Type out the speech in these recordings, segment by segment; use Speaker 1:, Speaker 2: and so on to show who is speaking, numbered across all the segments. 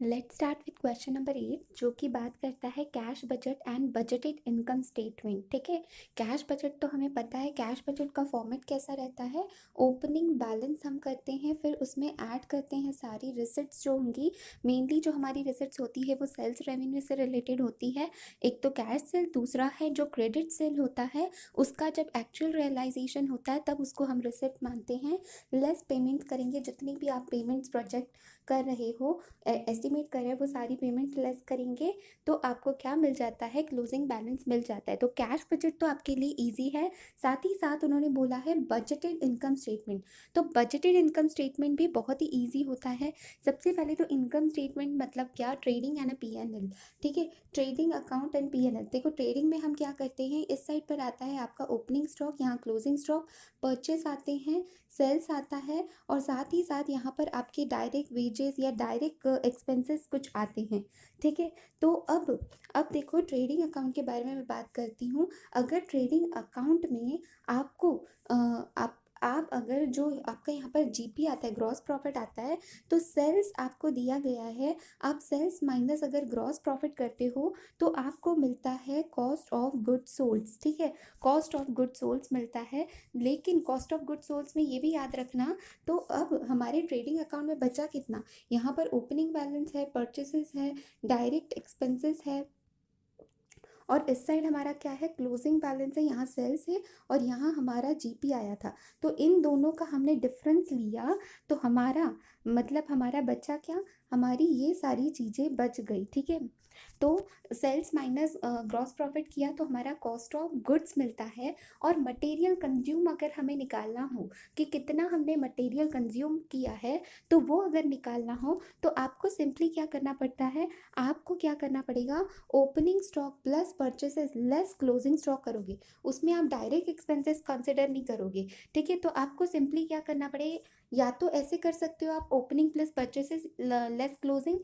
Speaker 1: Let's start with question number 8 जो कि बात करता है cash budget and budgeted income statement. ठीक है, कैश बजट तो हमें पता है, कैश बजट का फॉर्मेट कैसा रहता है। ओपनिंग बैलेंस हम करते हैं, फिर उसमें ऐड करते हैं सारी रिसिट्स जो होंगी। मेनली जो हमारी रिसिट्स होती है वो सेल्स रेवेन्यू से रिलेटेड होती है। एक तो कैश सेल, दूसरा है जो क्रेडिट सेल होता है, उसका जब एक्चुअल रियलाइजेशन होता है तब उसको हम रिसिप्ट मानते हैं। लेस पेमेंट करेंगे, जितनी भी आप पेमेंट्स प्रोजेक्ट कर रहे हो, एस्टिमेट कर रहे हैं, वो सारी पेमेंट्स लेस करेंगे तो आपको क्या मिल जाता है, क्लोजिंग बैलेंस मिल जाता है। तो कैश बजट तो आपके लिए इजी है। साथ ही साथ उन्होंने बोला है बजटेड इनकम स्टेटमेंट। तो बजटेड इनकम स्टेटमेंट भी बहुत ही ईजी होता है। सबसे पहले तो इनकम स्टेटमेंट मतलब क्या, trading and P N L. ठीक है, trading account and P N L. देखो ट्रेडिंग में हम क्या करते हैं, इस साइड पर आता है आपका ओपनिंग स्टॉक, यहाँ क्लोजिंग स्टॉक, परचेस आते हैं, सेल्स आता है, और साथ ही साथ यहाँ पर आपके डायरेक्ट वेजेस या डायरेक्ट एक्सपेंसेस कुछ आते हैं। ठीक है, तो अब देखो ट्रेडिंग अकाउंट के बारे में मैं बात करती हूँ। अगर ट्रेडिंग अकाउंट में आपको आप अगर जो आपका यहाँ पर जीपी आता है, ग्रॉस प्रॉफिट आता है, तो सेल्स आपको दिया गया है, आप सेल्स माइनस अगर ग्रॉस प्रॉफिट करते हो तो आपको मिलता है कॉस्ट ऑफ गुड सोल्स। ठीक है, कॉस्ट ऑफ गुड सोल्स मिलता है। लेकिन कॉस्ट ऑफ गुड सोल्स में ये भी याद रखना, तो अब हमारे ट्रेडिंग अकाउंट में बचा कितना, यहाँ पर ओपनिंग बैलेंस है, परचेसेस है, डायरेक्ट एक्सपेंसेस है, और इस साइड हमारा क्या है, क्लोजिंग बैलेंस है, यहाँ सेल्स है, और यहाँ हमारा जीपी आया था। तो इन दोनों का हमने डिफरेंस लिया, तो हमारा मतलब हमारा बचा क्या, हमारी ये सारी चीज़ें बच गई। ठीक है, तो सेल्स माइनस ग्रॉस प्रॉफिट किया तो हमारा कॉस्ट ऑफ गुड्स मिलता है। और मटेरियल कंज्यूम अगर हमें निकालना हो कि कितना हमने मटेरियल कंज्यूम किया है, तो वो अगर निकालना हो तो आपको सिंपली क्या करना पड़ता है, आपको क्या करना पड़ेगा, opening stock plus purchases less closing stock करोगे, उसमें आप डायरेक्ट एक्सपेंसेस कंसिडर नहीं करोगे। ठीक है, तो आपको सिंपली क्या करना पड़ेगा, या तो ऐसे कर सकते हो आप, opening plus purchases less closing,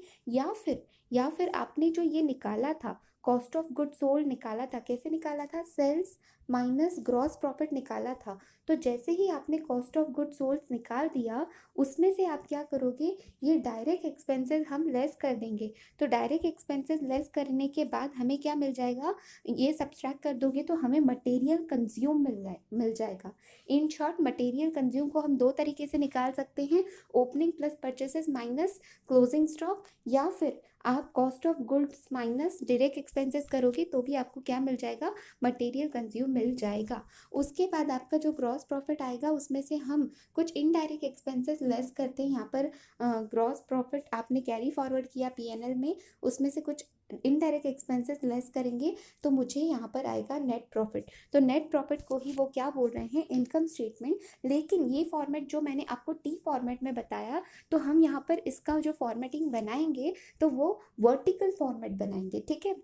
Speaker 1: या फिर आपने जो ये निकाला था, कॉस्ट ऑफ गुड सोल्ड निकाला था, कैसे निकाला था, सेल्स माइनस ग्रॉस प्रॉफिट निकाला था। तो जैसे ही आपने कॉस्ट ऑफ गुड सोल्ड निकाल दिया, उसमें से आप क्या करोगे, ये डायरेक्ट एक्सपेंसेस हम लेस कर देंगे। तो डायरेक्ट एक्सपेंसेस लेस करने के बाद हमें क्या मिल जाएगा, ये सब्सट्रैक्ट कर दोगे तो हमें मटेरियल कंज्यूम मिल जाएगा। इन शॉर्ट मटेरियल कंज्यूम को हम दो तरीके से निकाल सकते हैं, opening plus purchases minus closing stock, या फिर आप cost of goods minus direct expenses करोगे तो भी आपको क्या मिल जाएगा, मटेरियल कंज्यूम मिल जाएगा। उसके बाद आपका जो ग्रॉस प्रॉफिट आएगा उसमें से हम कुछ इनडायरेक्ट एक्सपेंसेस लेस करते हैं। यहाँ पर ग्रॉस प्रॉफिट आपने कैरी फॉरवर्ड किया पीएनएल में, उसमें से कुछ इनडायरेक्ट एक्सपेंसेस लेस करेंगे तो मुझे यहाँ पर आएगा नेट प्रॉफिट। तो नेट प्रॉफिट को ही वो क्या बोल रहे हैं, इनकम स्टेटमेंट। लेकिन ये फॉर्मेट जो मैंने आपको टी फॉर्मेट में बताया, तो हम यहाँ पर इसका जो फॉर्मेटिंग बनाएंगे तो वो वर्टिकल फॉर्मेट बनाएंगे। ठीक है,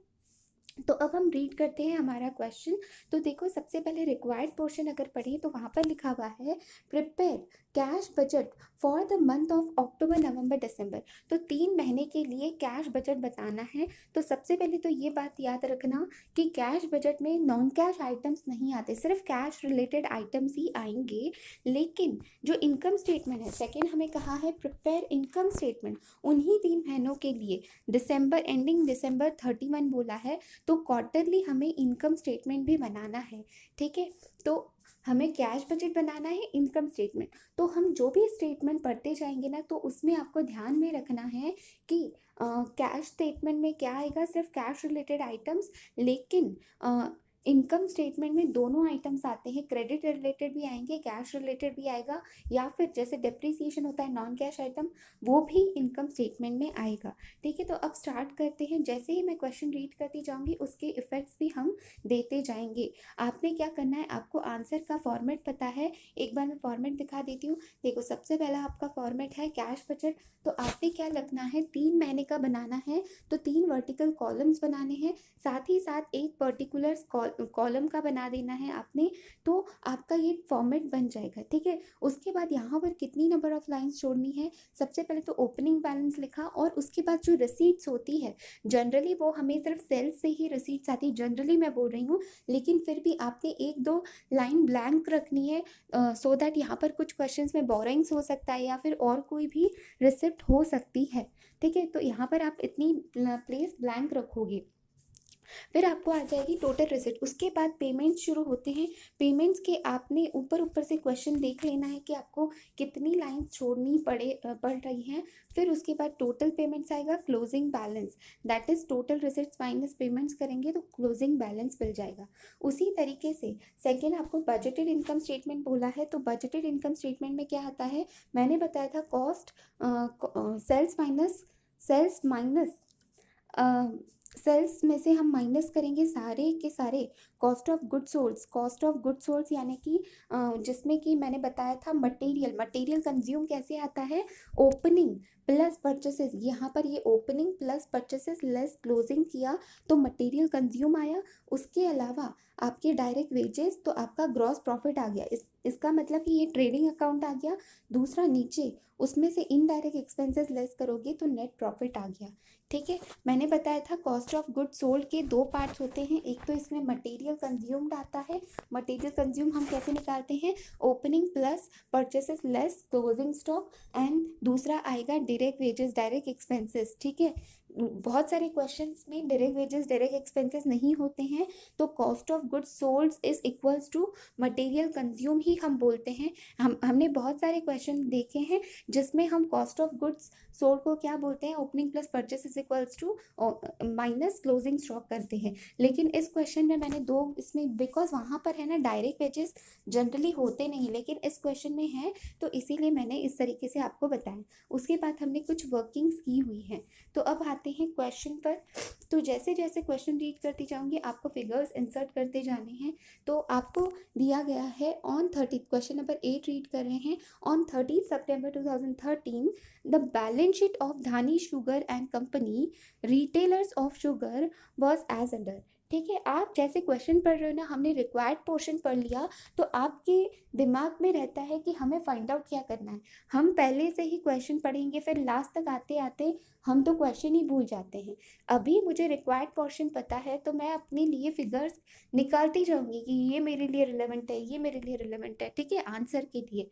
Speaker 1: तो अब हम रीड करते हैं हमारा क्वेश्चन। तो देखो सबसे पहले रिक्वायर्ड पोर्शन अगर पढ़ें तो वहाँ पर लिखा हुआ है prepare cash budget for the month of October November December. तो 3 महीने के लिए कैश बजट बताना है। तो सबसे पहले तो ये बात याद रखना कि कैश बजट में नॉन कैश आइटम्स नहीं आते, सिर्फ कैश रिलेटेड आइटम्स ही आएंगे। लेकिन जो इनकम स्टेटमेंट है, सेकेंड हमें कहा है प्रिपेयर इनकम स्टेटमेंट उन्हीं 3 महीनों के लिए, दिसंबर एंडिंग दिसंबर 31 बोला है, तो क्वार्टरली हमें इनकम स्टेटमेंट भी बनाना है। ठीक है, तो हमें कैश बजट बनाना है, इनकम स्टेटमेंट। तो हम जो भी स्टेटमेंट पढ़ते जाएंगे ना, तो उसमें आपको ध्यान में रखना है कि कैश स्टेटमेंट में क्या आएगा, सिर्फ कैश रिलेटेड आइटम्स। लेकिन इनकम स्टेटमेंट में दोनों आइटम्स आते हैं, क्रेडिट रिलेटेड भी आएंगे, कैश रिलेटेड भी आएगा, या फिर जैसे डेप्रिसिएशन होता है नॉन कैश आइटम, वो भी इनकम स्टेटमेंट में आएगा। ठीक है, तो अब स्टार्ट करते हैं। जैसे ही मैं क्वेश्चन रीड करती जाऊंगी उसके इफेक्ट्स भी हम देते जाएंगे। आपने क्या करना है, आपको आंसर का फॉर्मेट पता है, एक बार मैं फॉर्मेट दिखा देती हूँ। देखो सबसे पहला आपका फॉर्मेट है कैश बजट। तो आपने क्या लगना है, 3 महीने का बनाना है, तो 3 वर्टिकल कॉलम्स बनाने हैं, साथ ही साथ एक पर्टिकुलर कॉलम का बना देना है आपने, तो आपका ये फॉर्मेट बन जाएगा, ठीक है। उसके बाद यहाँ पर कितनी नंबर ऑफ लाइंस छोड़नी है, सबसे पहले तो ओपनिंग बैलेंस लिखा, और उसके बाद जो रिसीट्स होती है जनरली वो हमें सिर्फ सेल्स से ही रिसीट्स आती है, जनरली मैं बोल रही हूँ, लेकिन फिर भी आपने एक दो लाइन ब्लैंक रखनी है, सो दैट यहाँ पर कुछ क्वेश्चंस में बोरिंग्स हो सकता है या फिर और कोई भी रिसिप्ट हो सकती है, ठीक है। तो यहाँ पर आप इतनी प्लेस ब्लैंक रखोगे। फिर आपको आ जाएगी टोटल रिसिप्ट, उसके बाद पेमेंट्स शुरू होते हैं। पेमेंट्स के आपने ऊपर ऊपर से क्वेश्चन देख लेना है कि आपको कितनी लाइंस छोड़नी पड़ रही हैं। फिर उसके बाद टोटल पेमेंट्स आएगा, closing balance, that is total receipts minus payments करेंगे तो क्लोजिंग बैलेंस मिल जाएगा। उसी तरीके से सेकेंड आपको बजटेड इनकम स्टेटमेंट बोला है, तो बजटेड इनकम स्टेटमेंट में क्या आता है, मैंने बताया था कॉस्ट, सेल्स माइनस सेल्स में से हम माइनस करेंगे सारे के सारे cost of good sold, cost of good sold यानी कि जिसमें कि मैंने बताया था मटेरियल कंज्यूम कैसे आता है, ओपनिंग प्लस परचेसेस, यहाँ पर ये opening plus purchases less closing किया तो मटेरियल कंज्यूम आया। उसके अलावा आपके डायरेक्ट वेजेस, तो आपका ग्रॉस प्रॉफिट आ गया, इसका मतलब कि ये ट्रेडिंग अकाउंट आ गया। दूसरा नीचे उसमें से इनडायरेक्ट एक्सपेंसेस लेस करोगे तो नेट प्रॉफिट आ गया, ठीक है। मैंने बताया था कॉस्ट ऑफ गुड सोल्ड के दो पार्ट्स होते हैं, एक तो इसमें मटेरियल कंज्यूम्ड आता है, मटेरियल कंज्यूम हम कैसे निकालते हैं, opening plus purchases less closing stock, and दूसरा आएगा डायरेक्ट वेजेस डायरेक्ट एक्सपेंसेस, ठीक है। बहुत सारे क्वेश्चंस में डायरेक्ट वेजेस डायरेक्ट एक्सपेंसेस नहीं होते हैं, तो cost of goods sold is equals to material consume ही हम बोलते हैं। हमने बहुत सारे क्वेश्चन देखे हैं जिसमें हम कॉस्ट ऑफ गुड्स सोल्ड को क्या बोलते हैं, opening plus purchase is equals to minus closing stock करते हैं। लेकिन इस क्वेश्चन में मैंने दो इसमें, बिकॉज वहाँ पर है ना डायरेक्ट वेजेस जनरली होते नहीं, लेकिन इस क्वेश्चन में है तो इसीलिए मैंने इस तरीके से आपको बताया। उसके बाद हमने कुछ वर्किंग्स की हुई हैं। तो अब आते हैं क्वेश्चन पर। तो जैसे जैसे क्वेश्चन रीड करती जाऊंगी आपको फिगर्स इंसर्ट करते जाने हैं। तो आपको दिया गया है ऑन 30, क्वेश्चन नंबर 8 रीड कर रहे हैं। On 30 September 2013 the balance sheet of Dhani sugar and company retailers of sugar was as under, ठीक है। आप जैसे क्वेश्चन पढ़ रहे हो ना, हमने रिक्वायर्ड पोर्शन पढ़ लिया तो आपके दिमाग में रहता है कि हमें फाइंड आउट क्या करना है। हम पहले से ही क्वेश्चन पढ़ेंगे फिर लास्ट तक आते आते हम तो क्वेश्चन ही भूल जाते हैं। अभी मुझे रिक्वायर्ड पोर्शन पता है तो मैं अपने लिए फिगर्स निकालती जाऊंगी कि ये मेरे लिए रिलेवेंट है, ये मेरे लिए रिलेवेंट है, ठीक है, आंसर के लिए।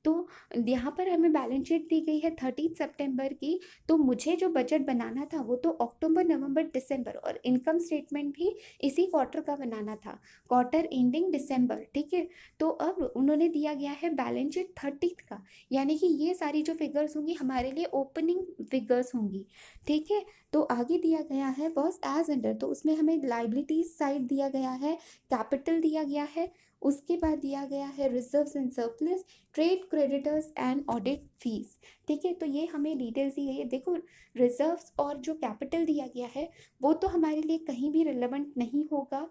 Speaker 1: तो यहाँ पर हमें बैलेंस शीट दी गई है 30 सितंबर की, तो मुझे जो बजट बनाना था वो तो अक्टूबर नवंबर दिसंबर, और इनकम स्टेटमेंट भी इसी क्वार्टर का बनाना था, क्वार्टर एंडिंग दिसंबर, ठीक है। तो अब उन्होंने दिया गया है बैलेंस शीट 30 का, यानी कि ये सारी जो फिगर्स होंगी हमारे लिए ओपनिंग फिगर्स होंगी, ठीक है। तो आगे दिया गया है वॉज एज अंडर, तो उसमें हमें लाइबिलिटीज साइड दिया गया है, कैपिटल दिया गया है, उसके बाद दिया गया है reserves and surplus, trade creditors and audit fees, ठीक है। तो ये हमें डिटेल्स दी गई है। देखो रिजर्व्स और जो कैपिटल दिया गया है वो तो हमारे लिए कहीं भी रिलेवेंट नहीं होगा,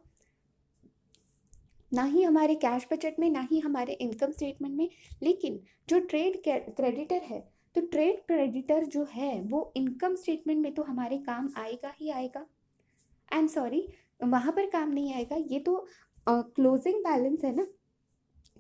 Speaker 1: ना ही हमारे कैश बजट में, ना ही हमारे इनकम स्टेटमेंट में। लेकिन जो ट्रेड क्रेडिटर है, तो ट्रेड क्रेडिटर जो है वो इनकम स्टेटमेंट में तो हमारे काम आएगा ही आएगा। आई एम सॉरी, वहाँ पर काम नहीं आएगा, ये तो क्लोजिंग बैलेंस है ना,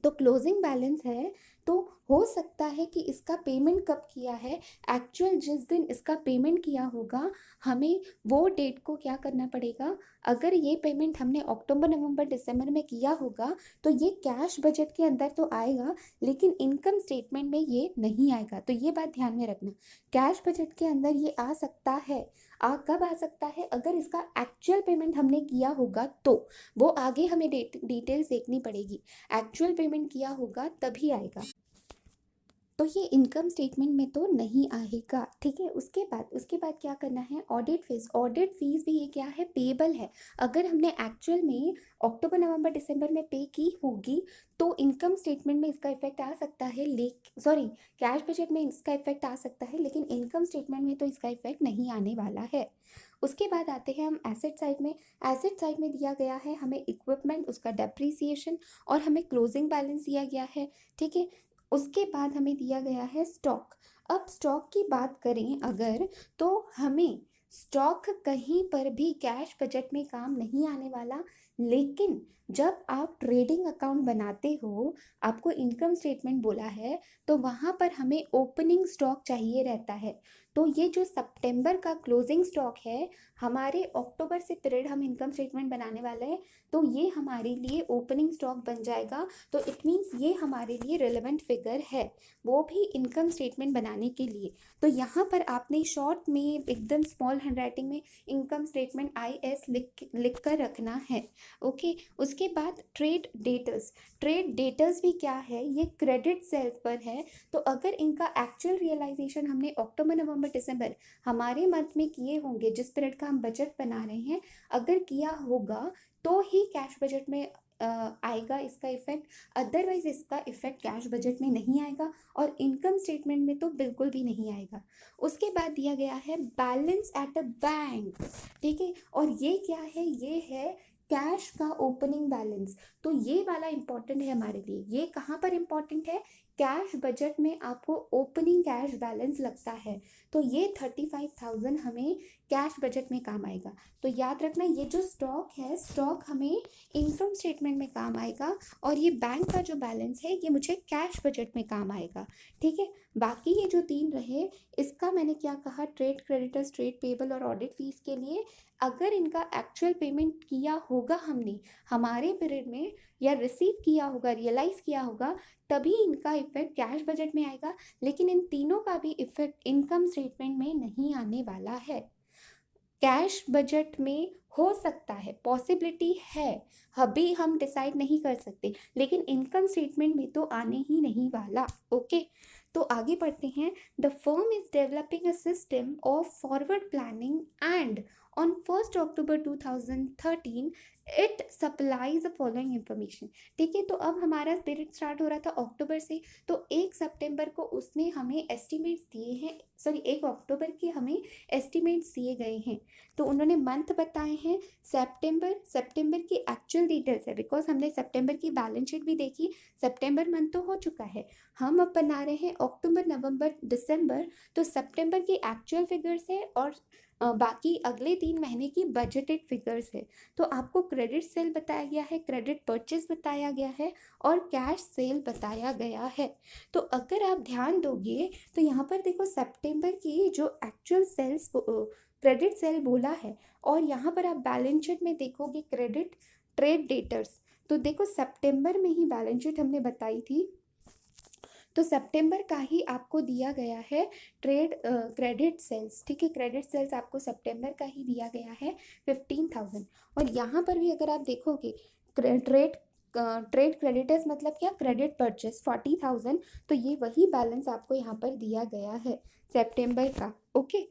Speaker 1: तो क्लोजिंग बैलेंस है तो हो सकता है कि इसका पेमेंट कब किया है, एक्चुअल जिस दिन इसका पेमेंट किया होगा हमें वो डेट को क्या करना पड़ेगा। अगर ये पेमेंट हमने अक्टूबर नवंबर दिसंबर में किया होगा तो ये कैश बजट के अंदर तो आएगा, लेकिन इनकम स्टेटमेंट में ये नहीं आएगा। तो ये बात ध्यान में रखना, कैश बजट के अंदर ये आ सकता है। कब आ सकता है, अगर इसका एक्चुअल पेमेंट हमने किया होगा तो वो आगे हमें डिटेल्स देखनी पड़ेगी, एक्चुअल पेमेंट किया होगा तभी आएगा, तो ये इनकम स्टेटमेंट में तो नहीं आएगा, ठीक है। उसके बाद क्या करना है, ऑडिट फीस भी ये क्या है, पेबल है। अगर हमने एक्चुअल में अक्टूबर नवंबर दिसंबर में पे की होगी तो इनकम स्टेटमेंट में इसका इफेक्ट आ सकता है, कैश बजट में इसका इफेक्ट आ सकता है, लेकिन इनकम स्टेटमेंट में तो इसका इफेक्ट नहीं आने वाला है। उसके बाद आते हैं हम एसेट साइड में। एसेट साइड में दिया गया है हमें इक्विपमेंट, उसका डेप्रीसिएशन, और हमें क्लोजिंग बैलेंस दिया गया है, ठीक है। उसके बाद हमें दिया गया है स्टॉक। अब स्टॉक की बात करें अगर, तो हमें स्टॉक कहीं पर भी कैश बजट में काम नहीं आने वाला, लेकिन जब आप ट्रेडिंग अकाउंट बनाते हो, आपको इनकम स्टेटमेंट बोला है, तो वहाँ पर हमें ओपनिंग स्टॉक चाहिए रहता है। तो ये जो सितंबर का क्लोजिंग स्टॉक है, हमारे अक्टूबर से पीरियड हम इनकम स्टेटमेंट बनाने वाले हैं, तो ये हमारे लिए ओपनिंग स्टॉक बन जाएगा। तो इट मीन्स ये हमारे लिए रिलेवेंट फिगर है, वो भी इनकम स्टेटमेंट बनाने के लिए। तो यहाँ पर आपने शॉर्ट में एकदम स्मॉल हैंडराइटिंग में इनकम स्टेटमेंट IS लिख कर रखना है। ओके, उसके बाद ट्रेड डेटर्स भी क्या है, ये क्रेडिट सेल्स पर है। तो अगर इनका एक्चुअल रियलाइजेशन हमने अक्टूबर नवंबर दिसंबर हमारे मंथ में किए होंगे, जिस पीरियड का हम बजट बना रहे हैं, अगर किया होगा तो ही कैश बजट में आएगा इसका इफेक्ट, अदरवाइज इसका इफेक्ट कैश बजट में नहीं आएगा और इनकम स्टेटमेंट में तो बिल्कुल भी नहीं आएगा। उसके बाद दिया गया है बैलेंस एट अ बैंक, ठीक है, और ये क्या है, ये है कैश का ओपनिंग बैलेंस। तो ये वाला इंपॉर्टेंट है हमारे लिए। ये कहाँ पर इंपॉर्टेंट है, कैश बजट में आपको ओपनिंग कैश बैलेंस लगता है, तो ये 35,000 हमें कैश बजट में काम आएगा। तो याद रखना, ये जो स्टॉक है, स्टॉक हमें इनकम स्टेटमेंट में काम आएगा और ये बैंक का जो बैलेंस है, ये मुझे कैश बजट में काम आएगा। ठीक है, बाकी ये जो 3 रहे, इसका मैंने क्या कहा, ट्रेड क्रेडिटर्स, ट्रेड पेबल और ऑडिट फीस के लिए अगर इनका एक्चुअल पेमेंट किया होगा हमने हमारे पीरियड में, या रिसीव किया होगा, रियलाइज किया होगा, तभी इनका इफेक्ट कैश बजट में आएगा। लेकिन इन तीनों का भी इफेक्ट इनकम स्टेटमेंट में नहीं आने वाला है। कैश बजट में हो सकता है, पॉसिबिलिटी है, अभी हम डिसाइड नहीं कर सकते, लेकिन इनकम स्टेटमेंट में तो आने ही नहीं वाला। ओके, तो आगे बढ़ते हैं। The firm is developing a system of forward planning and on 1 October 2013 it supplies the following information. ठीक है, तो अब हमारा पीरियड स्टार्ट हो रहा था अक्टूबर से, तो 1 सितंबर को उसने हमें एस्टिमेट्स दिए हैं, सॉरी 1 अक्टूबर के हमें एस्टिमेट्स दिए गए हैं। तो उन्होंने मंथ बताए हैं, सितंबर की एक्चुअल डिटेल्स है, बिकॉज हमने सितंबर की बैलेंस शीट भी देखी, सितंबर मंथ तो हो चुका है, हम अब बना रहे हैं अक्टूबर नवंबर दिसंबर। तो सितंबर की एक्चुअल फिगर्स है और बाकी अगले 3 महीने की बजटेड फिगर्स है। तो आपको क्रेडिट सेल बताया गया है, क्रेडिट परचेज बताया गया है और कैश सेल बताया गया है। तो अगर आप ध्यान दोगे तो यहाँ पर देखो, सितंबर की जो एक्चुअल सेल्स क्रेडिट सेल बोला है, और यहाँ पर आप बैलेंस शीट में देखोगे क्रेडिट ट्रेड डेटर्स, तो देखो सितंबर में ही बैलेंस शीट हमने बताई थी, तो सितंबर का ही आपको दिया गया है ट्रेड क्रेडिट सेल्स। ठीक है, क्रेडिट सेल्स आपको सितंबर का ही दिया गया है 15,000। और यहाँ पर भी अगर आप देखोगे ट्रेड क्रेडिटर्स मतलब क्या, क्रेडिट परचेस 40,000, तो ये वही बैलेंस आपको यहाँ पर दिया गया है सितंबर का। ओके,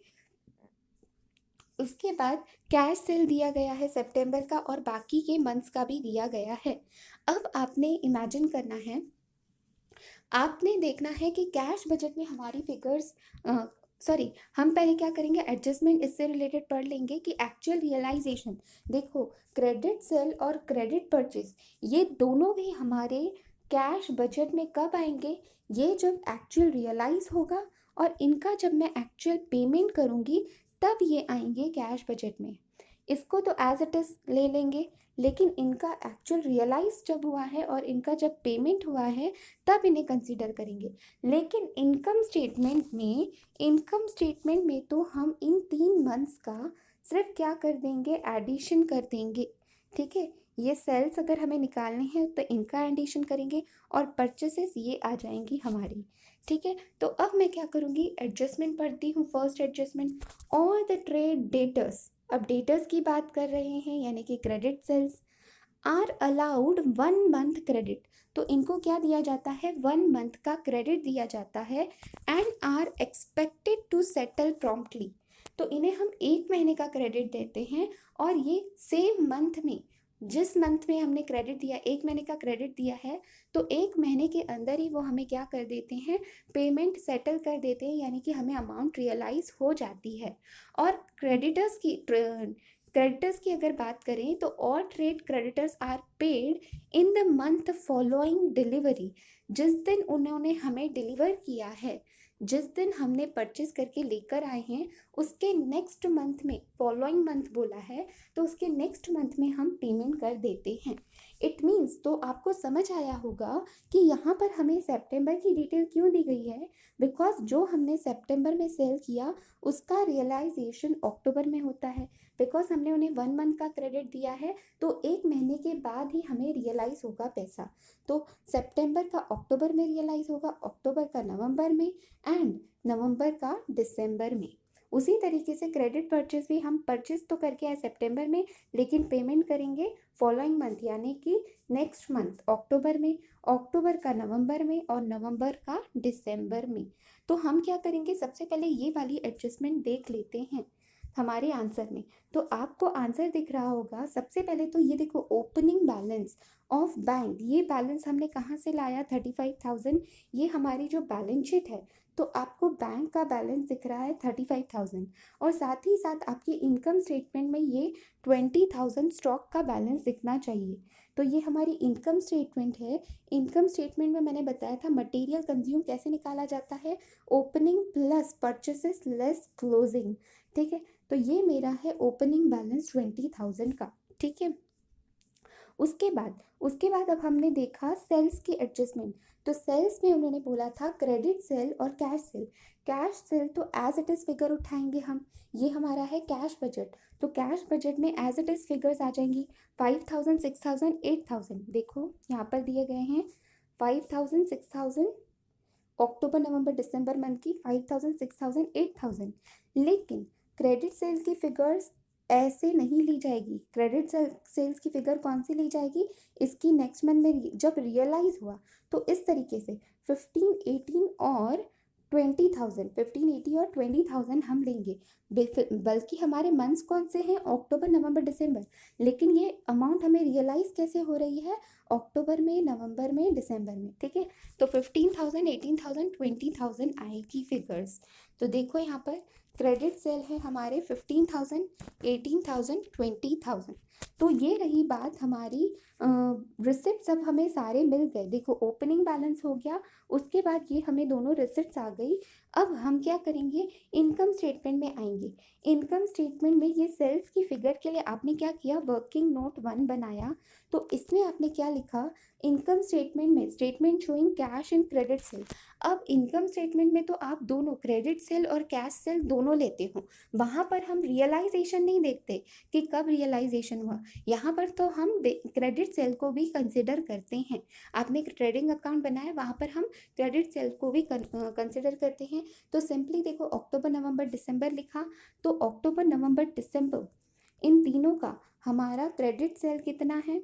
Speaker 1: उसके बाद कैश सेल दिया गया है सितंबर का और बाकी के मंथ्स का भी दिया गया है। अब आपने इमेजिन करना है, आपने देखना है कि कैश बजट में हमारी फिगर्स, सॉरी, हम पहले क्या करेंगे, एडजस्टमेंट इससे रिलेटेड पढ़ लेंगे कि एक्चुअल रियलाइजेशन। देखो, क्रेडिट सेल और क्रेडिट परचेज ये दोनों भी हमारे कैश बजट में कब आएंगे, ये जब एक्चुअल रियलाइज होगा और इनका जब मैं एक्चुअल पेमेंट करूँगी तब ये आएंगे कैश बजट में। इसको तो एज इट इज़ ले लेंगे, लेकिन इनका एक्चुअल रियलाइज जब हुआ है और इनका जब पेमेंट हुआ है तब इन्हें कंसीडर करेंगे। लेकिन इनकम स्टेटमेंट में तो हम इन 3 मंथ्स का सिर्फ क्या कर देंगे, एडिशन कर देंगे। ठीक है, ये सेल्स अगर हमें निकालने हैं तो इनका एडिशन करेंगे और परचेसेस ये आ जाएंगी हमारी। ठीक है, तो अब मैं क्या करूँगी, एडजस्टमेंट पढ़ती हूँ। First adjustment, all the trade debtors, अब डेटर्स की बात कर रहे हैं यानी कि credit sales, are allowed 1 month credit, तो इनको क्या दिया जाता है, 1 मंथ का क्रेडिट दिया जाता है, and are expected to settle promptly, तो इन्हें हम 1 महीने का क्रेडिट देते हैं और ये सेम मंथ में, जिस मंथ में हमने क्रेडिट दिया, 1 महीने का क्रेडिट दिया है, तो 1 महीने के अंदर ही वो हमें क्या कर देते हैं, पेमेंट सेटल कर देते हैं, यानी कि हमें अमाउंट रियलाइज हो जाती है। और क्रेडिटर्स की अगर बात करें तो all trade creditors are paid in the month following delivery, जिस दिन उन्होंने हमें डिलीवर किया है, जिस दिन हमने परचेज करके लेकर आए हैं उसके नेक्स्ट मंथ में, फॉलोइंग मंथ बोला है तो उसके नेक्स्ट मंथ में हम पेमेंट कर देते हैं। इट मीन्स, तो आपको समझ आया होगा कि यहाँ पर हमें सितंबर की डिटेल क्यों दी गई है, बिकॉज जो हमने सितंबर में सेल किया उसका रियलाइजेशन अक्टूबर में होता है। बिकॉज हमने उन्हें 1 मंथ का क्रेडिट दिया है तो 1 महीने के बाद ही हमें रियलाइज़ होगा पैसा। तो सितंबर का अक्टूबर में रियलाइज़ होगा, अक्टूबर का नवंबर में, एंड नवंबर का दिसंबर में। उसी तरीके से क्रेडिट परचेज भी हम परचेज तो करके आए सितंबर में, लेकिन पेमेंट करेंगे फॉलोइंग मंथ यानी कि नेक्स्ट मंथ अक्टूबर में, अक्टूबर का नवंबर में और नवंबर का दिसंबर में। तो हम क्या करेंगे, सबसे पहले ये वाली एडजस्टमेंट देख लेते हैं हमारे आंसर में। तो आपको आंसर दिख रहा होगा, सबसे पहले तो ये देखो, ओपनिंग बैलेंस ऑफ बैंक, ये बैलेंस हमने कहाँ से लाया, 35,000। ये हमारी जो बैलेंस शीट है तो आपको बैंक का बैलेंस दिख रहा है 35,000, और साथ ही साथ आपकी इनकम स्टेटमेंट में ये 20,000 स्टॉक का बैलेंस दिखना चाहिए। तो ये हमारी इनकम स्टेटमेंट है। इनकम स्टेटमेंट में मैंने बताया था मटेरियल कंज्यूम कैसे निकाला जाता है, opening plus purchases less closing. ठीक है, तो ये मेरा है ओपनिंग बैलेंस 20,000 का। ठीक है, उसके बाद अब हमने देखा सेल्स की एडजस्टमेंट। तो सेल्स में उन्होंने बोला था क्रेडिट सेल और कैश सेल। कैश सेल तो एज इट इज़ फिगर उठाएंगे हम, ये हमारा है कैश बजट। तो कैश बजट में एज इट इज़ फिगर्स आ जाएंगी 5,000, 6,000, 8,000। देखो यहाँ पर दिए गए हैं 5,000, 6,000, अक्टूबर नवंबर दिसंबर मंथ की 5,000, 6,000, 8,000। लेकिन क्रेडिट सेल्स की फिगर्स ऐसे नहीं ली जाएगी। क्रेडिट सेल्स की फिगर कौन सी ली जाएगी, इसकी नेक्स्ट मंथ में जब रियलाइज हुआ तो इस तरीके से 15, 18 और 20,000, 15, 80 और 20,000 हम लेंगे। बल्कि हमारे मंथ्स कौन से हैं, अक्टूबर नवंबर दिसंबर, लेकिन ये अमाउंट हमें रियलाइज कैसे हो रही है, अक्टूबर में, नवंबर में, दिसंबर में। ठीक है, तो 15,000, 18,000, 20,000 आएगी फिगर्स। तो देखो यहाँ पर क्रेडिट सेल है हमारे 15,000, 18,000, 20,000। तो ये रही बात हमारी, रिसिप्ट सब हमें सारे मिल गए। देखो ओपनिंग बैलेंस हो गया, उसके बाद ये हमें दोनों रिसिप्ट्स आ गई। अब हम क्या करेंगे, इनकम स्टेटमेंट में आएंगे। इनकम स्टेटमेंट में ये सेल्स की फिगर के लिए आपने क्या किया, वर्किंग नोट 1 बनाया। तो इसमें आपने क्या लिखा, इनकम स्टेटमेंट में statement showing cash and credit sale. अब इनकम स्टेटमेंट में तो आप दोनों क्रेडिट सेल और कैश सेल दोनों लेते हो, वहाँ पर हम रियलाइजेशन नहीं देखते कि कब रियलाइजेशन हुआ। यहाँ पर तो हम क्रेडिट सेल को भी कंसिडर करते हैं। आपने ट्रेडिंग अकाउंट बनाया, वहाँ पर हम क्रेडिट सेल को भी कंसिडर करते हैं। तो सिंपली देखो अक्टूबर नवंबर दिसंबर लिखा, तो अक्टूबर नवंबर दिसंबर इन तीनों का हमारा क्रेडिट सेल कितना है।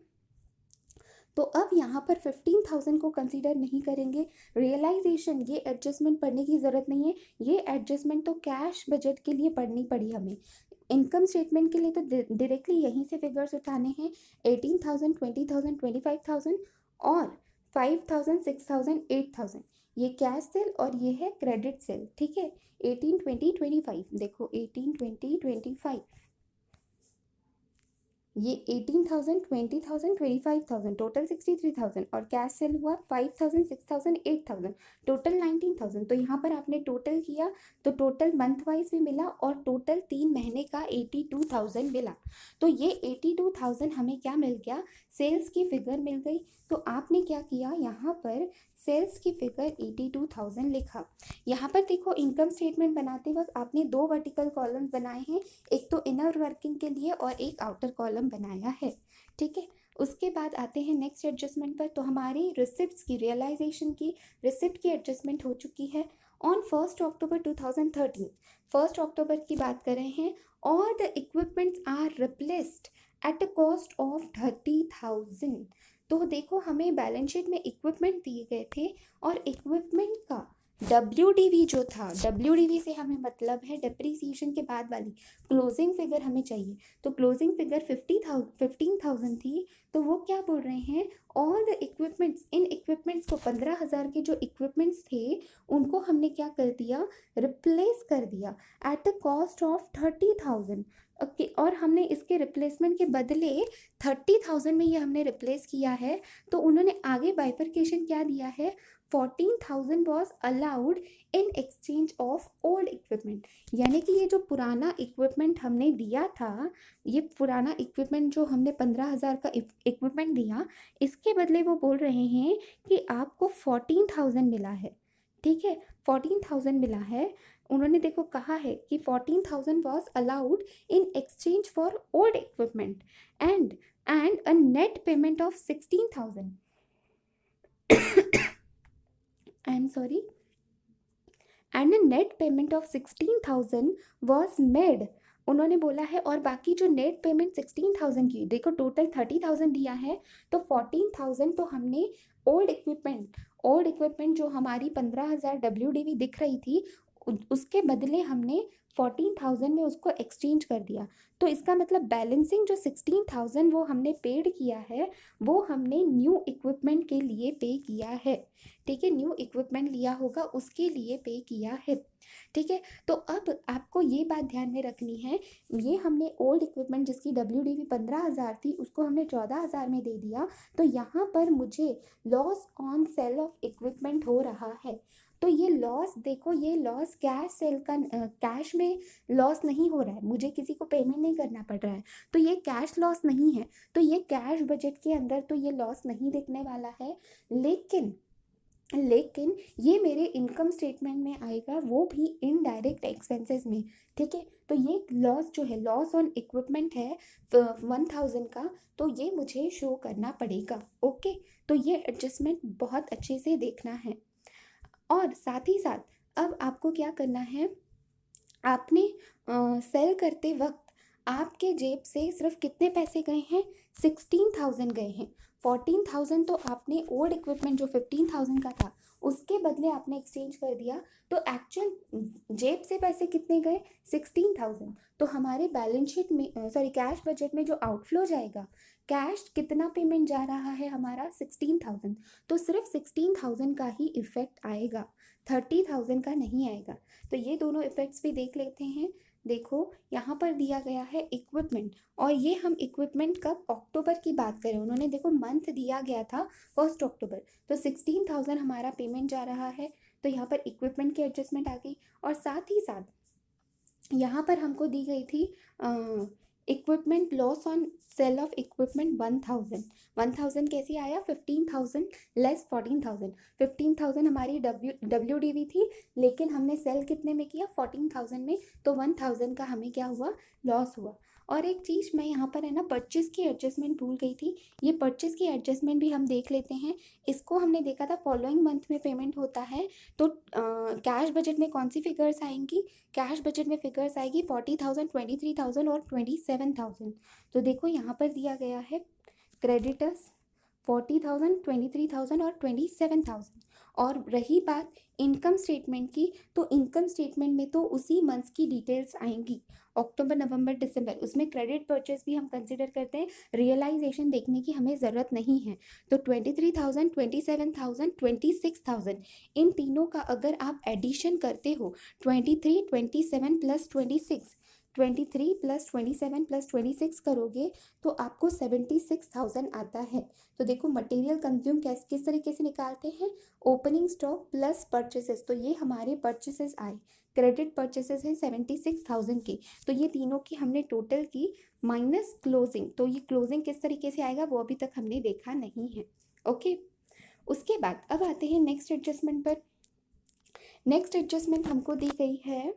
Speaker 1: तो अब यहाँ पर 15,000 को कंसीडर नहीं करेंगे। रियलाइजेशन, ये एडजस्टमेंट पढ़ने की ज़रूरत नहीं है, ये एडजस्टमेंट तो कैश बजट के लिए पढ़नी पड़ी हमें। इनकम स्टेटमेंट के लिए तो डायरेक्टली यहीं से फिगर्स उठाने हैं, 18,000, 20,000, 25,000 और 5,000, 6,000, 8,000। ये कैश सेल और ये है क्रेडिट सेल। ठीक है, 18, 20, 25, देखो 18, 20, 25, ये 18,000, 20,000, 25,000, टोटल 63,000, और कैश सेल हुआ 5,000, 6,000, 8,000, टोटल 19,000। तो यहाँ पर आपने टोटल किया तो टोटल मंथ वाइज भी मिला और टोटल 3 महीने का 82,000 मिला। तो ये 82,000 हमें क्या मिल गया, सेल्स की फिगर मिल गई। तो आपने क्या किया, यहाँ पर सेल्स की फिगर 82,000 लिखा। यहाँ पर देखो इनकम स्टेटमेंट बनाते वक्त आपने 2 वर्टिकल कॉलम्स बनाए हैं, एक तो इनर वर्किंग के लिए और एक आउटर कॉलम बनाया है। ठीक है, उसके बाद आते हैं नेक्स्ट एडजस्टमेंट पर। तो हमारी रिसिप्ट्स की, रियलाइजेशन की, रिसिप्ट की एडजस्टमेंट हो चुकी है ऑन 1 अक्टूबर 2013। 1 अक्टूबर की बात कर रहे हैं। All the equipments are replaced at a cost of 30,000। तो देखो हमें बैलेंस शीट में इक्विपमेंट दिए गए थे और इक्विपमेंट का WDV जो था, WDV से हमें मतलब है डिप्रिसिएशन के बाद वाली क्लोजिंग फिगर हमें चाहिए। तो क्लोजिंग फिगर 15,000 थी। तो वो क्या बोल रहे हैं, all the equipments, in equipments को 15,000 के जो इक्विपमेंट्स थे उनको हमने क्या कर दिया, रिप्लेस कर दिया at the cost of 30,000। Okay, और हमने इसके रिप्लेसमेंट के बदले 30,000 में ये हमने रिप्लेस किया है। तो उन्होंने आगे बाइफरकेशन क्या दिया है, 14,000 was allowed in exchange of old equipment. यानी कि ये जो पुराना इक्विपमेंट हमने दिया था, ये पुराना इक्विपमेंट जो हमने 15,000 का इक्विपमेंट दिया, इसके बदले वो बोल रहे हैं कि आपको 14,000 मिला है। ठीक है, 14,000 मिला है। उन्होंने देखो कहा है कि 14,000 was allowed in exchange for old equipment and a net payment of 16,000 I am sorry and a net payment of 16,000 was made. उन्होंने बोला है और बाकी जो नेट पेमेंट 16,000 की, देखो टोटल 30,000 दिया है, तो 14,000 तो हमने ओल्ड इक्विपमेंट जो हमारी 15,000 WDV दिख रही थी, उसके बदले हमने 14,000 में उसको एक्सचेंज कर दिया। तो इसका मतलब बैलेंसिंग जो 16,000 वो हमने पेड किया है, वो हमने न्यू इक्विपमेंट के लिए पे किया है। ठीक है, न्यू इक्विपमेंट लिया होगा उसके लिए पे किया है। ठीक है, तो अब आपको ये बात ध्यान में रखनी है, ये हमने ओल्ड इक्विपमेंट जिसकी WDV 15,000 थी, उसको हमने 14,000 में दे दिया। तो यहाँ पर मुझे loss on sale of equipment हो रहा है। तो ये लॉस देखो, ये लॉस कैश सेल का कैश में लॉस नहीं हो रहा है, मुझे किसी को पेमेंट नहीं करना पड़ रहा है, तो ये कैश लॉस नहीं है। तो ये कैश बजट के अंदर तो ये लॉस नहीं दिखने वाला है, लेकिन ये मेरे इनकम स्टेटमेंट में आएगा, वो भी इनडायरेक्ट एक्सपेंसेस में। ठीक है, तो ये लॉस जो है, लॉस ऑन इक्विपमेंट है 1,000 का, तो ये मुझे शो करना पड़ेगा। ओके, तो ये एडजस्टमेंट बहुत अच्छे से देखना है। और साथ ही साथ अब आपको क्या करना है, आपने सेल करते वक्त आपके जेब से सिर्फ कितने पैसे गए हैं, 16,000 गए हैं। 14,000 तो आपने ओल्ड इक्विपमेंट जो 15,000 का था उसके बदले आपने एक्सचेंज कर दिया, तो एक्चुअल जेब से पैसे कितने गए, 16,000। तो हमारे बैलेंस शीट में कैश बजट में जो आउटफ्लो जाएगा, कैश कितना पेमेंट जा रहा है हमारा, 16,000। तो सिर्फ 16,000 का ही इफेक्ट आएगा, 30,000 का नहीं आएगा। तो ये दोनों इफेक्ट्स भी देख लेते हैं। देखो यहाँ पर दिया गया है इक्विपमेंट, और ये हम इक्विपमेंट कब, अक्टूबर की बात करें, उन्होंने देखो मंथ दिया गया था 1 अक्टूबर, तो 16,000 हमारा पेमेंट जा रहा है। तो यहाँ पर इक्विपमेंट की एडजस्टमेंट आ गई। और साथ ही साथ यहाँ पर हमको दी गई थी equipment loss on sale of equipment 1,000 कैसे आया, 15,000 लेस 14,000। 15,000 हमारी WDV थी, लेकिन हमने सेल कितने में किया, 14,000 में, तो 1,000 का हमें क्या हुआ, लॉस हुआ। और एक चीज़ मैं यहाँ पर है ना, परचेज की एडजस्टमेंट भूल गई थी, ये परचेज की एडजस्टमेंट भी हम देख लेते हैं। इसको हमने देखा था फॉलोइंग मंथ में पेमेंट होता है, तो कैश बजट में कौन सी फिगर्स आएंगी, कैश बजट में फिगर्स आएगी 40,000, 23,000 और 27,000। तो देखो यहाँ पर दिया गया है क्रेडिटर्स 40,000, 23,000 और 27,000। और रही बात इनकम स्टेटमेंट की, तो इनकम स्टेटमेंट में तो उसी मंथ्स की डिटेल्स आएंगी, अक्टूबर नवंबर दिसंबर, उसमें क्रेडिट परचेस भी हम कंसिडर करते हैं, रियलाइजेशन देखने की हमें ज़रूरत नहीं है। तो 23,000, 27,000, 26,000, इन तीनों का अगर आप एडिशन करते हो, 23, 27 प्लस 26, 23 प्लस 27 प्लस 26 करोगे तो आपको 76,000 आता है। तो देखो मटेरियल कंज्यूम किस तरीके से निकालते हैं, ओपनिंग स्टॉक प्लस परचेसेस, तो ये हमारे परचेसेस आए, क्रेडिट परचेसेस हैं 76,000 की, तो ये तीनों की हमने टोटल की माइनस क्लोजिंग, तो ये क्लोजिंग किस तरीके से आएगा वो अभी तक हमने देखा नहीं है। ओके, उसके बाद अब आते हैं नेक्स्ट एडजस्टमेंट पर। नेक्स्ट एडजस्टमेंट हमको दी गई है,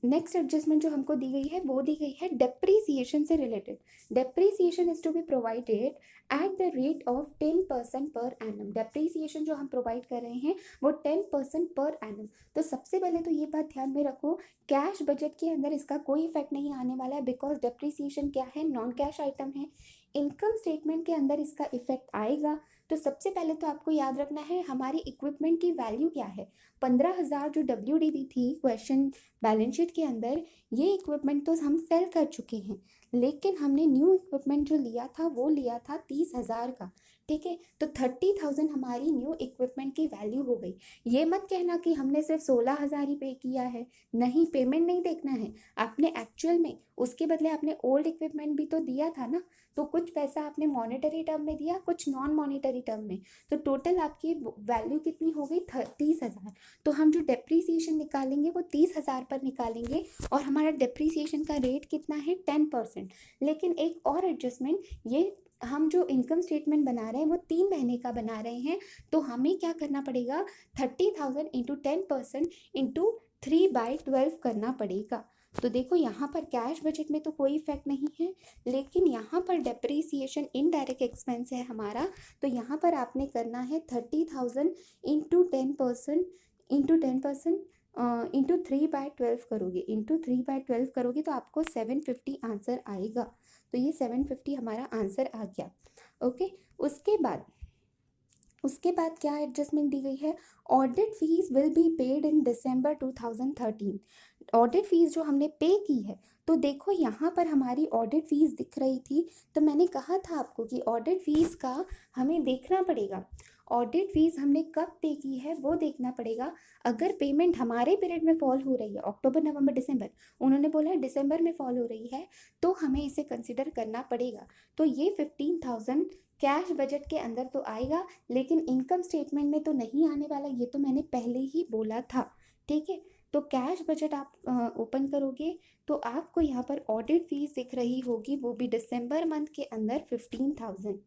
Speaker 1: नेक्स्ट एडजस्टमेंट जो हमको दी गई है वो दी गई है डेप्रीसिएशन से related. Depreciation is to be provided at the rate of 10% per annum. Depreciation जो हम प्रोवाइड कर रहे हैं वो 10% पर एनम। तो सबसे पहले तो ये बात ध्यान में रखो, कैश बजट के अंदर इसका कोई इफेक्ट नहीं आने वाला है, बिकॉज डेप्रीसिएशन क्या है, नॉन कैश आइटम है। इनकम स्टेटमेंट के अंदर इसका इफेक्ट आएगा। तो सबसे पहले तो आपको याद रखना है हमारी इक्विपमेंट की वैल्यू क्या है, 15,000 जो WDV थी क्वेश्चन बैलेंस शीट के अंदर, ये इक्विपमेंट तो हम सेल कर चुके हैं, लेकिन हमने न्यू इक्विपमेंट जो लिया था वो लिया था 30,000 का। ठीक है। तो 30,000 हमारी न्यू इक्विपमेंट की वैल्यू हो गई। ये मत कहना कि हमने सिर्फ 16,000 ही पे किया है, नहीं, पेमेंट नहीं देखना है आपने एक्चुअल में, उसके बदले आपने ओल्ड इक्विपमेंट भी तो दिया था ना। तो कुछ पैसा आपने मॉनेटरी टर्म में दिया, कुछ नॉन मॉनेटरी टर्म में, तो टोटल आपकी वैल्यू कितनी हो गई, 30,000। तो हम जो डेप्रीसिएशन निकालेंगे वो 30,000 पर निकालेंगे, और हमारा डेप्रीसिएशन का रेट कितना है, 10%। लेकिन एक और एडजस्टमेंट, ये हम जो इनकम स्टेटमेंट बना रहे हैं वो 3 महीने का बना रहे हैं, तो हमें क्या करना पड़ेगा, 30,000 इंटू 10% इंटू 3/12 करना पड़ेगा। तो देखो यहाँ पर कैश बजट में तो कोई इफेक्ट नहीं है, लेकिन यहाँ पर डेप्रीसिएशन इनडायरेक्ट एक्सपेंस है हमारा, तो यहाँ पर आपने करना है 30,000 इंटू 10% इंटू 3/12 करोगे, इंटू 3/12 करोगे तो आपको 750 आंसर आएगा। तो ये 750 हमारा आंसर आ गया। ओके, उसके बाद क्या एडजस्टमेंट दी गई है, audit fees will be paid in December 2013। Audit fees जो हमने पे की है, तो देखो यहाँ पर हमारी ऑडिट फीस दिख रही थी, तो मैंने कहा था आपको कि ऑडिट फीस का हमें देखना पड़ेगा, ऑडिट फीस हमने कब पे की है वो देखना पड़ेगा। अगर पेमेंट हमारे पीरियड में फॉल हो रही है, अक्टूबर नवंबर दिसंबर, उन्होंने बोला है दिसंबर में फॉल हो रही है, तो हमें इसे कंसिडर करना पड़ेगा। तो ये 15,000 कैश बजट के अंदर तो आएगा, लेकिन इनकम स्टेटमेंट में तो नहीं आने वाला, ये तो मैंने पहले ही बोला था। ठीक है, तो कैश बजट आप ओपन करोगे तो आपको यहाँ पर ऑडिट फीस दिख रही होगी, वो भी दिसंबर मंथ के अंदर 15,000।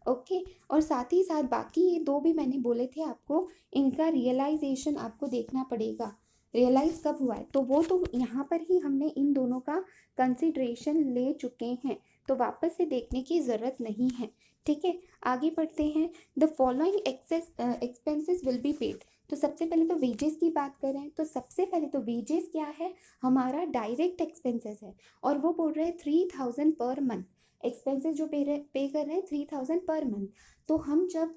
Speaker 1: ओके, और साथ ही साथ बाकी ये दो भी मैंने बोले थे आपको, इनका रियलाइजेशन आपको देखना पड़ेगा, रियलाइज कब हुआ है, तो वो तो यहाँ पर ही हमने इन दोनों का कंसिडरेशन ले चुके हैं, तो वापस से देखने की ज़रूरत नहीं है। ठीक है, आगे बढ़ते हैं। The following expenses will be paid. तो सबसे पहले तो वेजेस की बात करें, तो सबसे पहले तो वेजेस क्या है, हमारा डायरेक्ट एक्सपेंसेस है, और वो बोल रहे हैं 3,000 पर मंथ। एक्सपेंसेस जो पे कर रहे हैं 3,000 पर मंथ। तो हम जब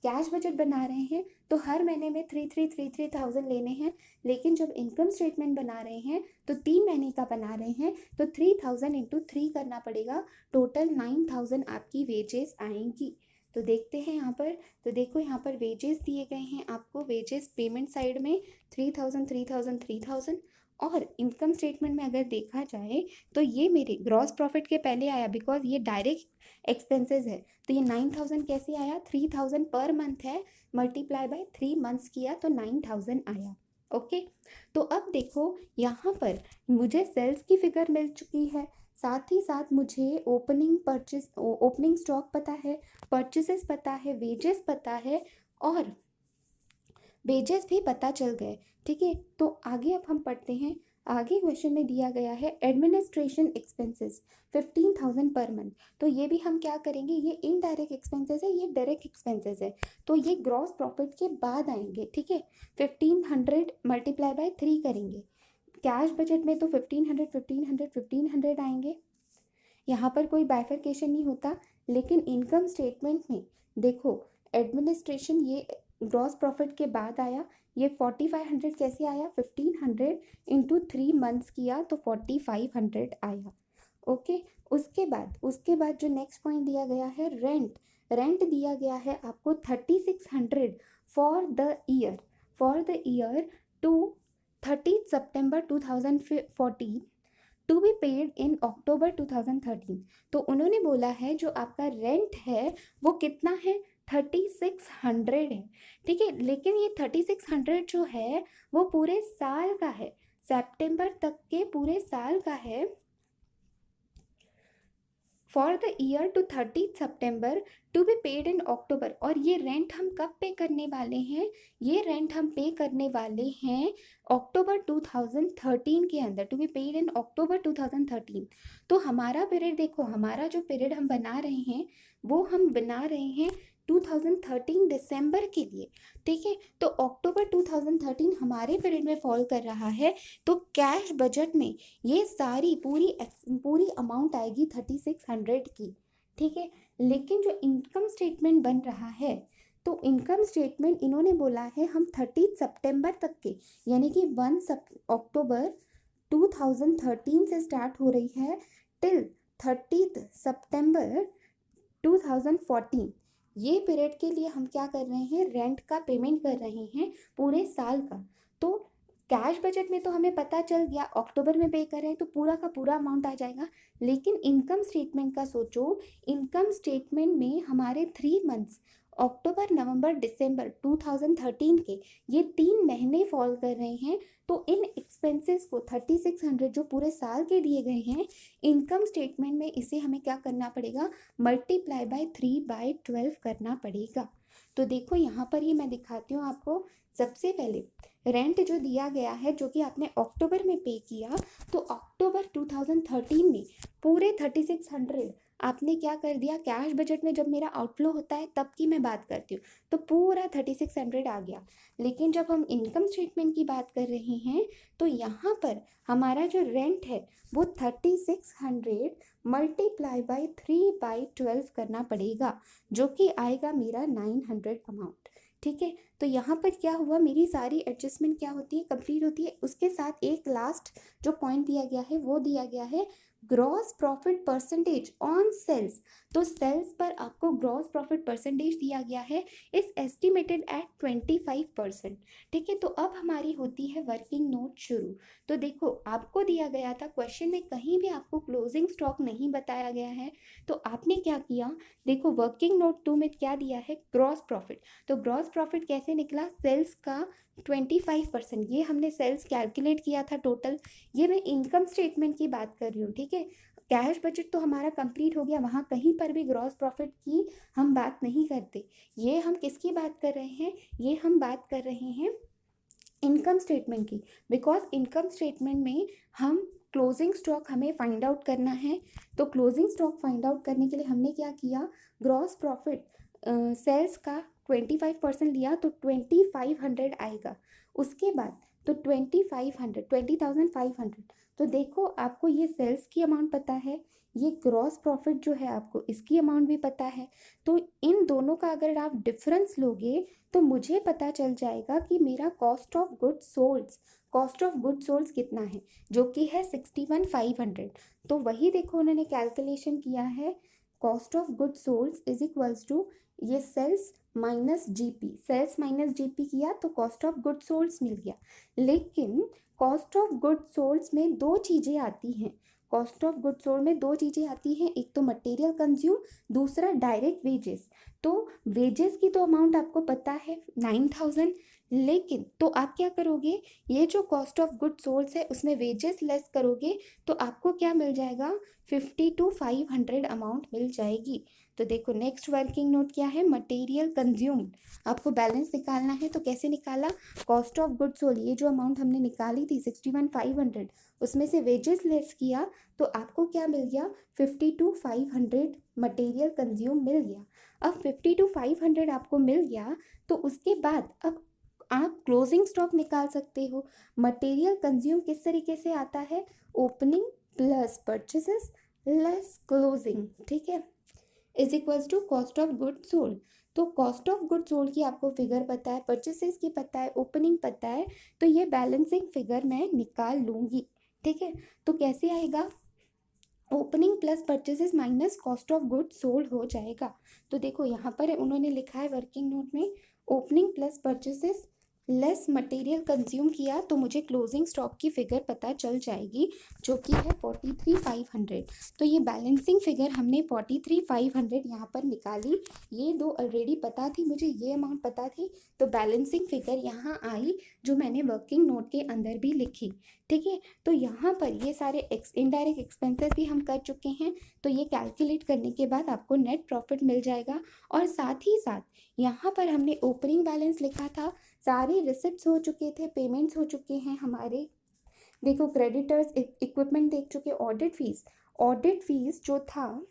Speaker 1: कैश बजट बना रहे हैं तो हर महीने में 3,000 लेने हैं, लेकिन जब इनकम स्टेटमेंट बना रहे हैं तो 3 महीने का बना रहे हैं, तो 3,000 इंटू 3 करना पड़ेगा, टोटल 9,000 आपकी वेजेस आएंगी। तो देखते हैं यहाँ पर, तो देखो यहाँ पर वेजेस दिए गए हैं आपको, वेजेस पेमेंट साइड में 3,000 3,000 3,000, और इनकम स्टेटमेंट में अगर देखा जाए तो ये मेरे ग्रॉस प्रॉफिट के पहले आया, बिकॉज ये डायरेक्ट एक्सपेंसेस है। तो ये 9,000 कैसे आया, 3,000 पर मंथ है, मल्टीप्लाई बाय 3 मंथ्स किया तो 9,000 आया। ओके, तो अब देखो यहाँ पर मुझे सेल्स की फिगर मिल चुकी है, साथ ही साथ मुझे ओपनिंग स्टॉक पता है, परचेसेस पता है, वेजेस पता है, और वेजेस भी पता चल गए। ठीक है, तो आगे अब हम पढ़ते हैं। आगे क्वेश्चन में दिया गया है एडमिनिस्ट्रेशन एक्सपेंसेस 15,000 पर मंथ। तो ये भी हम क्या करेंगे, ये इनडायरेक्ट एक्सपेंसेस है, ये डायरेक्ट एक्सपेंसेस है, तो ये ग्रॉस प्रॉफिट के बाद आएंगे। ठीक है, 1500 मल्टीप्लाई बाय 3 करेंगे, कैश बजट में तो 1500 1500 1500 आएंगे, यहाँ पर कोई बाइफरकेशन नहीं होता। लेकिन इनकम स्टेटमेंट में देखो, एडमिनिस्ट्रेशन ये ग्रॉस प्रॉफिट के बाद आया, ये 4,500 कैसे आया, 1500 इंटू 3 मंथ्स किया तो 4,500 आया। ओके, उसके बाद जो नेक्स्ट पॉइंट दिया गया है, रेंट दिया गया है आपको 3,600 for the year to 30 September 2014 to be paid in October 2013। तो उन्होंने बोला है जो आपका रेंट है वो कितना है, 3,600 है। ठीक है, लेकिन ये 3,600 जो है वो पूरे साल का है, सितंबर तक के पूरे साल का है, for the year to 30 September to be paid in October. और ये रेंट हम कब पे करने वाले हैं, ये रेंट हम पे करने वाले हैं अक्टूबर 2013 के अंदर, to be paid in October 2013। तो हमारा पीरियड देखो, हमारा जो पीरियड हम बना रहे हैं वो हम बना रहे हैं 2013 दिसंबर के लिए। ठीक है, तो अक्टूबर 2013 हमारे पीरियड में फॉल कर रहा है, तो कैश बजट में ये सारी पूरी अमाउंट आएगी 3,600 की। ठीक है, लेकिन जो इनकम स्टेटमेंट बन रहा है, तो इनकम स्टेटमेंट इन्होंने बोला है हम 30 सितंबर तक के, यानी कि 1 अक्टूबर 2013 से स्टार्ट हो रही है टिल 30 सितंबर 2014, ये पीरियड के लिए हम क्या कर रहे हैं, रेंट का पेमेंट कर रहे हैं पूरे साल का। तो कैश बजट में तो हमें पता चल गया अक्टूबर में पे कर रहे हैं तो पूरा का पूरा अमाउंट आ जाएगा। लेकिन इनकम स्टेटमेंट का सोचो, इनकम स्टेटमेंट में हमारे 3 मंथ्स अक्टूबर नवंबर दिसंबर 2013 के ये 3 महीने फॉल कर रहे हैं। तो इन एक्सपेंसेस को 3600 जो पूरे साल के दिए गए हैं इनकम स्टेटमेंट में, इसे हमें क्या करना पड़ेगा, मल्टीप्लाई बाय 3/12 करना पड़ेगा। तो देखो यहाँ पर ही मैं दिखाती हूँ आपको। सबसे पहले रेंट जो दिया गया है जो कि आपने अक्टूबर में पे किया, तो अक्टूबर 2013 में पूरे 3600 आपने क्या कर दिया, कैश बजट में जब मेरा आउटफ्लो होता है तब की मैं बात करती हूँ, तो पूरा 3600 आ गया। लेकिन जब हम इनकम स्टेटमेंट की बात कर रहे हैं तो यहाँ पर हमारा जो रेंट है वो 3600 मल्टीप्लाई बाय 3/12 करना पड़ेगा, जो कि आएगा मेरा 900 अमाउंट। ठीक है, तो यहाँ पर क्या हुआ, मेरी सारी एडजस्टमेंट क्या होती है, कंप्लीट होती है। उसके साथ एक लास्ट जो पॉइंट दिया गया है वो दिया गया है gross profit percentage on sales. तो सेल्स पर आपको ग्रॉस प्रॉफिट परसेंटेज दिया गया है, इस एस्टिमेटेड एट 25%। ठीक है, तो अब हमारी होती है वर्किंग नोट शुरू। तो देखो आपको दिया गया था क्वेश्चन में, कहीं भी आपको क्लोजिंग स्टॉक नहीं बताया गया है, तो आपने क्या किया, देखो वर्किंग नोट 2 में क्या दिया है, ग्रॉस प्रॉफिट। तो ग्रॉस प्रॉफिट कैसे निकला, सेल्स का 25%, ये हमने सेल्स कैलकुलेट किया था टोटल। ये मैं इनकम स्टेटमेंट की बात कर रही हूँ। ठीक है, कैश बजट तो हमारा कंप्लीट हो गया, वहाँ कहीं पर भी ग्रॉस प्रॉफिट की हम बात नहीं करते। ये हम किसकी बात कर रहे हैं, ये हम बात कर रहे हैं इनकम स्टेटमेंट की। बिकॉज इनकम स्टेटमेंट में हम क्लोजिंग स्टॉक हमें फाइंड आउट करना है। तो क्लोजिंग स्टॉक फाइंड आउट करने के लिए हमने क्या किया, ग्रॉस प्रॉफिट सेल्स का 25% लिया तो 2500 आएगा। उसके बाद तो 20,500 तो देखो आपको ये सेल्स की अमाउंट पता है, ये ग्रॉस प्रॉफिट जो है आपको इसकी अमाउंट भी पता है। तो इन दोनों का अगर आप डिफरेंस लोगे तो मुझे पता चल जाएगा कि मेरा कॉस्ट ऑफ गुड्स सोल्ड कितना है, जो कि है 61,500। तो वही देखो उन्होंने कैलकुलेशन किया है, cost of goods sold is equals to ये sales minus GP, sales minus GP किया तो कॉस्ट ऑफ गुड्स सोल्ड मिल गया। लेकिन कॉस्ट ऑफ गुड्स सोल्ड में दो चीज़ें आती हैं, कॉस्ट ऑफ गुड्स सोल्ड में दो चीज़ें आती हैं, एक तो मटेरियल कंज्यूम, दूसरा डायरेक्ट वेजेस। तो वेजेस की तो अमाउंट आपको पता है 9,000, लेकिन तो आप क्या करोगे, ये जो कॉस्ट ऑफ गुड्स सोल्ड है उसमें वेजेस लेस करोगे तो आपको क्या मिल जाएगा, 52,500 अमाउंट मिल जाएगी। तो देखो नेक्स्ट वर्किंग नोट क्या है, मटेरियल कंज्यूम्ड। आपको बैलेंस निकालना है तो कैसे निकाला, कॉस्ट ऑफ गुड्स सोल्ड, ये जो अमाउंट हमने निकाली थी 61,500, उसमें से वेजेस लेस किया तो आपको क्या मिल गया, 52,500 मटेरियल कंज्यूम मिल गया। अब 52,500 आपको मिल गया तो उसके बाद अब आप क्लोजिंग स्टॉक निकाल सकते हो। मटेरियल कंज्यूम किस तरीके से आता है, opening plus purchases less closing, ठीक है, is equals to cost of goods sold. तो कॉस्ट ऑफ गुड्स सोल्ड की आपको फिगर पता है, परचेसेस की पता है, ओपनिंग पता है, तो ये बैलेंसिंग फिगर मैं निकाल लूँगी। ठीक है, तो कैसे आएगा, opening plus purchases minus cost of goods sold हो जाएगा। तो देखो यहाँ पर उन्होंने लिखा है वर्किंग नोट में, opening plus purchases less material consume किया तो मुझे क्लोजिंग स्टॉक की फिगर पता चल जाएगी, जो कि है 43,500। तो ये बैलेंसिंग फिगर हमने 43,500 यहाँ पर निकाली। ये दो ऑलरेडी पता थी मुझे, ये अमाउंट पता थी, तो बैलेंसिंग फिगर यहाँ आई जो मैंने वर्किंग नोट के अंदर भी लिखी। ठीक है, तो यहाँ पर ये सारे इनडायरेक्ट एक्सपेंसेस भी हम कर चुके हैं, तो ये कैलकुलेट करने के बाद आपको नेट प्रॉफिट मिल जाएगा। और साथ ही साथ यहाँ पर हमने ओपनिंग बैलेंस लिखा था, सारे रिसिप्ट्स हो चुके थे, पेमेंट्स हो चुके हैं हमारे। देखो क्रेडिटर्स, इक्विपमेंट देख चुके, ऑडिट फीस जो था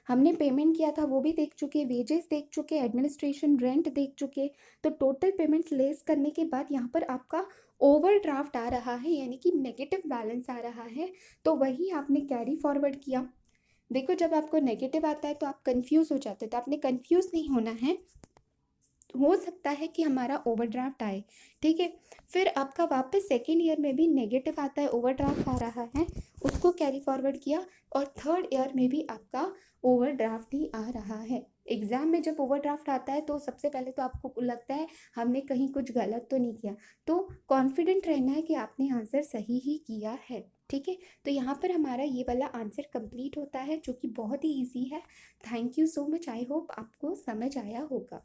Speaker 1: हमने पेमेंट किया था वो भी देख चुके, वेजेस देख चुके, एडमिनिस्ट्रेशन रेंट देख चुके। तो टोटल पेमेंट्स लेस करने के बाद यहाँ पर आपका ओवरड्राफ्ट आ रहा है, यानी कि नेगेटिव बैलेंस आ रहा है, तो वही आपने कैरी फॉरवर्ड किया। देखो जब आपको नेगेटिव आता है तो आप कंफ्यूज हो जाते हैं, तो आपने कंफ्यूज नहीं होना है। हो सकता है कि हमारा ओवरड्राफ्ट आए, ठीक है, फिर आपका वापस सेकेंड ईयर में भी नेगेटिव आता है, ओवरड्राफ्ट आ रहा है, उसको कैरी फॉरवर्ड किया, और थर्ड ईयर में भी आपका ओवरड्राफ्ट ही आ रहा है। एग्ज़ाम में जब ओवरड्राफ्ट आता है तो सबसे पहले तो आपको लगता है हमने कहीं कुछ गलत तो नहीं किया, तो कॉन्फिडेंट रहना है कि आपने आंसर सही ही किया है। ठीक है, तो यहाँ पर हमारा ये वाला आंसर कंप्लीट होता है, जो कि बहुत ही ईजी है। Thank you so much, I hope आपको समझ आया होगा।